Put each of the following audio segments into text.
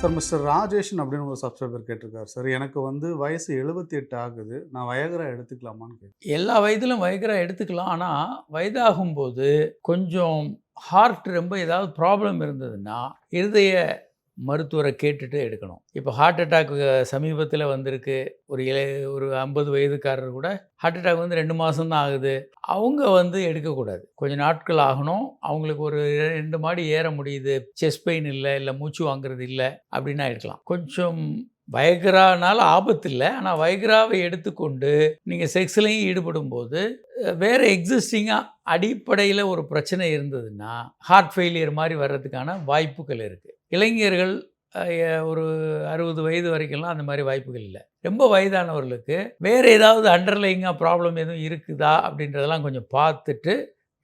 Sir mister ராஜேஷன் அப்படின்னு ஒரு subscriber கேட்டிருக்காரு சார். எனக்கு வந்து வயசு 78 ஆகுது. நான் வயகரா எடுத்துக்கலாமான்னு கேட்குறேன். எல்லா வயதிலும் வயகரா எடுத்துக்கலாம். ஆனால் வயதாகும்போது கொஞ்சம் ஹார்ட் ரொம்ப ஏதாவது ப்ராப்ளம் இருந்ததுன்னா இருதய மருத்துவரை கேட்டுட்டு எடுக்கணும். இப்போ ஹார்ட் அட்டாக் சமீபத்தில் வந்திருக்கு. ஒரு 50 வயதுக்காரர் கூட ஹார்ட் அட்டாக் வந்து 2 மாதம் தான் ஆகுது. அவங்க வந்து எடுக்கக்கூடாது. கொஞ்சம் நாட்கள் ஆகணும். அவங்களுக்கு ஒரு 2 மாடி ஏற முடியுது, செஸ்ட் பெயின் இல்லை மூச்சு வாங்குறது இல்லை அப்படின்னா எடுக்கலாம். கொஞ்சம் வயகரானால ஆபத்து இல்லை. ஆனால் வயகராவை எடுத்துக்கொண்டு நீங்கள் செக்ஸ்லையும் ஈடுபடும்போது வேறு எக்ஸிஸ்டிங்காக அடிப்படையில் ஒரு பிரச்சனை இருந்ததுன்னா ஹார்ட் ஃபெயிலியர் மாதிரி வர்றதுக்கான வாய்ப்புகள் இருக்குது. இளைஞர்கள் ஒரு 60 வயது வரைக்கும்லாம் அந்த மாதிரி வாய்ப்புகள் இல்லை. ரொம்ப வயதானவர்களுக்கு வேறு ஏதாவது அண்டர்லைங்காக ப்ராப்ளம் எதுவும் இருக்குதா அப்படின்றதெல்லாம் கொஞ்சம் பார்த்துட்டு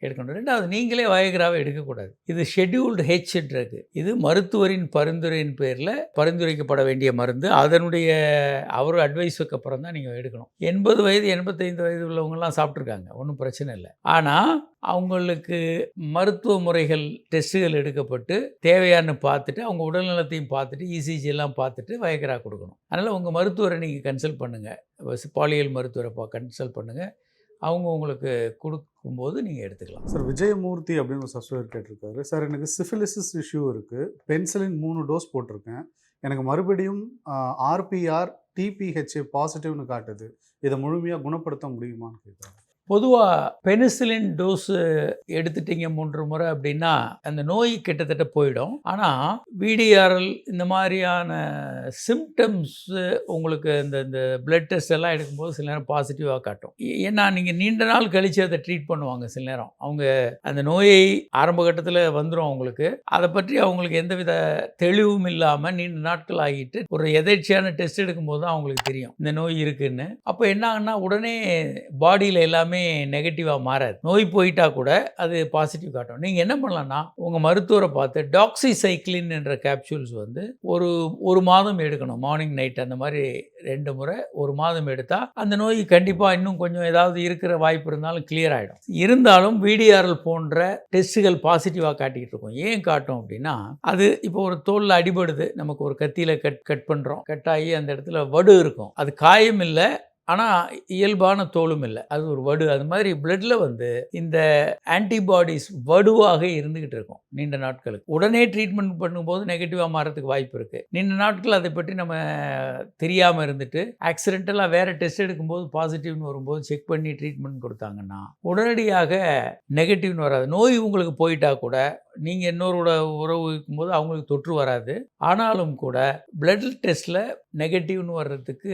எடுக்கணும். 2வது, நீங்களே வயகராவை எடுக்கக்கூடாது. இது ஷெட்யூல்டு ஹெச் ட்ரக். இது மருத்துவரின் பரிந்துரையின் பேரில் பரிந்துரைக்கப்பட வேண்டிய மருந்து. அதனுடைய அவர் அட்வைஸுக்கு அப்புறம் தான் நீங்கள் எடுக்கணும். 80 வயது 85 வயது உள்ளவங்கலாம் சாப்பிட்ருக்காங்க, ஒன்றும் பிரச்சனை இல்லை. ஆனால் அவங்களுக்கு மருத்துவ முறைகள் டெஸ்ட்டுகள் எடுக்கப்பட்டு தேவையானு பார்த்துட்டு அவங்க உடல்நலத்தையும் பார்த்துட்டு இசிஜி எல்லாம் பார்த்துட்டு வயகரா கொடுக்கணும். அதனால் உங்கள் மருத்துவரை நீங்கள் கன்சல்ட் பண்ணுங்கள். பாலியல் மருத்துவரை கன்சல்ட் பண்ணுங்கள். அவங்க உங்களுக்கு கொடுக்கும்போது நீங்கள் எடுத்துக்கலாம். சார் விஜயமூர்த்தி அப்படின்னு ஒரு சப்ஸ்கிரைபர் கேட்டிருக்காரு. சார் எனக்கு சிஃபிலிசிஸ் இஷ்யூ இருக்குது. பென்சிலின் 3 டோஸ் போட்டிருக்கேன். எனக்கு மறுபடியும் ஆர்பிஆர் டிபிஹெச்ஏ பாசிட்டிவ்னு காட்டுது. இதை முழுமையாக குணப்படுத்த முடியுமான்னு கேட்குறாங்க. பொதுவாக பெனிசிலின் டோஸு எடுத்துட்டீங்க 3 முறை அப்படின்னா அந்த நோய் கிட்டத்தட்ட போயிடும். ஆனால் விடிஆர்எல் இந்த மாதிரியான சிம்டம்ஸு உங்களுக்கு இந்த பிளட் டெஸ்ட் எல்லாம் எடுக்கும்போது சில நேரம் பாசிட்டிவாக காட்டும். ஏன்னா நீங்கள் நீண்ட நாள் கழித்து அதை ட்ரீட் பண்ணுவாங்க. சில நேரம் அவங்க அந்த நோயை ஆரம்ப கட்டத்தில் வந்துடும் அவங்களுக்கு. அதை பற்றி அவங்களுக்கு எந்தவித தெளிவும் இல்லாமல் நீண்ட நாட்கள் ஆகிட்டு ஒரு எதேர்ச்சியான டெஸ்ட் எடுக்கும்போது தான் அவங்களுக்கு தெரியும் இந்த நோய் இருக்குன்னு. அப்போ என்ன ஆகுன்னா உடனே பாடியில் எல்லாமே நெகட்டிவாக மாறாது. நோய் போயிட்டா கூட அது பாசிட்டிவ் காட்டும். நீங்கள் என்ன பண்ணலாம்னா உங்கள் மருத்துவரை பார்த்து டாக்ஸிசைக்ளின் என்ற கேப்சூல்ஸ் வந்து ஒரு மாதம் எடுக்கணும். மார்னிங் நைட் அந்த மாதிரி 2 முறை 1 மாதம் எடுத்தால் அந்த நோய் கண்டிப்பாக இன்னும் கொஞ்சம் ஏதாவது இருக்கிற வாய்ப்பு இருந்தாலும் கிளியர் ஆகிடும். இருந்தாலும் விடிஆர்எல் போன்ற டெஸ்ட்டுகள் பாசிட்டிவாக காட்டிக்கிட்டு இருக்கும். ஏன் காட்டும் அப்படின்னா அது இப்போ ஒரு தோலில் அடிபடுது, நமக்கு ஒரு கத்தியில் கட் பண்ணுறோம், கட் ஆகி அந்த இடத்துல வடு இருக்கும். அது காயம் இல்லை, ஆனால் இயல்பான தோலும் இல்லை, அது ஒரு வடு. அது மாதிரி பிளட்டில் வந்து இந்த ஆன்டிபாடிஸ் வடுவாக இருந்துக்கிட்டு இருக்கும் நீண்ட நாட்களுக்கு. உடனே ட்ரீட்மெண்ட் பண்ணும்போது நெகட்டிவாக மாறதுக்கு வாய்ப்பு இருக்குது. நீண்ட நாட்கள் அதை பற்றி நம்ம தெரியாமல் இருந்துட்டு ஆக்சிடென்டலாக வேறு டெஸ்ட் எடுக்கும்போது பாசிட்டிவ்னு வரும்போது செக் பண்ணி ட்ரீட்மெண்ட் கொடுத்தாங்கன்னா உடனடியாக நெகட்டிவ்னு வராது. நோய் உங்களுக்கு போயிட்டா கூட நீங்கள் இன்னொருட உறவு இருக்கும்போது அவங்களுக்கு தொற்று வராது. ஆனாலும் கூட பிளட் டெஸ்ட்டில் நெகட்டிவ்னு வர்றதுக்கு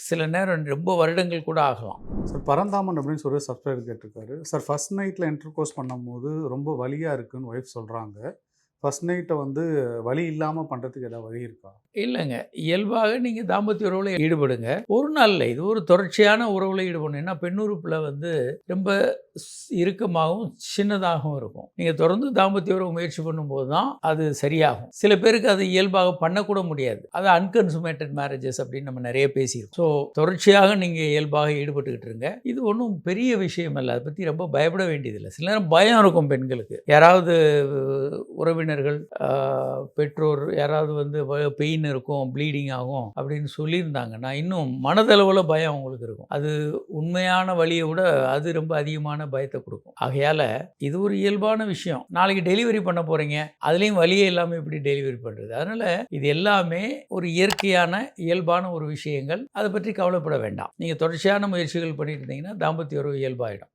சில நேரம் ரொம்ப வருடங்கள் கூட ஆகலாம். சார் பரந்தாமன் அப்படின்னு சொல்லி சப்ஸ்கிரைபர் கேட்டிருக்காரு. சார் ஃபர்ஸ்ட் நைட்டில் இன்டர்கோர்ஸ் பண்ணும்போது ரொம்ப வலியாக இருக்குன்னு ஒய்ஃப் சொல்கிறாங்க. ஃபர்ஸ்ட் நைட்டை வந்து வலி இல்லாமல் பண்ணுறதுக்கு ஏதாவது வழி இருக்கா? இல்லைங்க, இயல்பாக நீங்கள் தாம்பத்திய உறவில் ஈடுபடுங்க. ஒரு நாளில் இது ஒரு தொடர்ச்சியான உறவில் ஈடுபடணும். ஏன்னா பெண்ணுறுப்பில் வந்து ரொம்ப இறுக்கமாகவும் சின்னதாகவும் இருக்கும். நீங்கள் தொடர்ந்து தாம்பத்திய உறவு முயற்சி பண்ணும்போது தான் அது சரியாகும். சில பேருக்கு அது இயல்பாக பண்ணக்கூட முடியாது. அது அன்கன்சுமேட்டட் மேரேஜஸ் அப்படின்னு நம்ம நிறைய பேசியிருக்கோம். ஸோ தொடர்ச்சியாக நீங்கள் இயல்பாக ஈடுபட்டுக்கிட்டு இருங்க. இது ஒன்றும் பெரிய விஷயம் இல்லை, அதை பற்றி ரொம்ப பயப்பட வேண்டியதில்லை. சில நேரம் பயம் இருக்கும் பெண்களுக்கு. யாராவது உறவினர்கள் பெற்றோர் யாராவது வந்து பெயின் இருக்கும், ப்ளீடிங் ஆகும் அப்படின்னு சொல்லியிருந்தாங்கன்னா இன்னும் மனதளவில் பயம் அவங்களுக்கு இருக்கும். அது உண்மையான வலியை விட அது ரொம்ப அதிகமான பயத்தை கொடுக்கும். ஆகையால் இது ஒரு இயல்பான விஷயம். நாளைக்கு டெலிவரி பண்ண போகிறீங்க, அதுலேயும் வலியே இல்லாமல் எப்படி டெலிவரி பண்ணுறது? அதனால் இது எல்லாமே ஒரு இயற்கையான இயல்பான ஒரு விஷயங்கள். அதை பற்றி கவலைப்பட வேண்டாம். நீங்கள் தொடர்ச்சியான முயற்சிகள் பண்ணிட்டு இருந்தீங்கன்னா தாம்பத்திய உறவு இயல்பாயிடும்.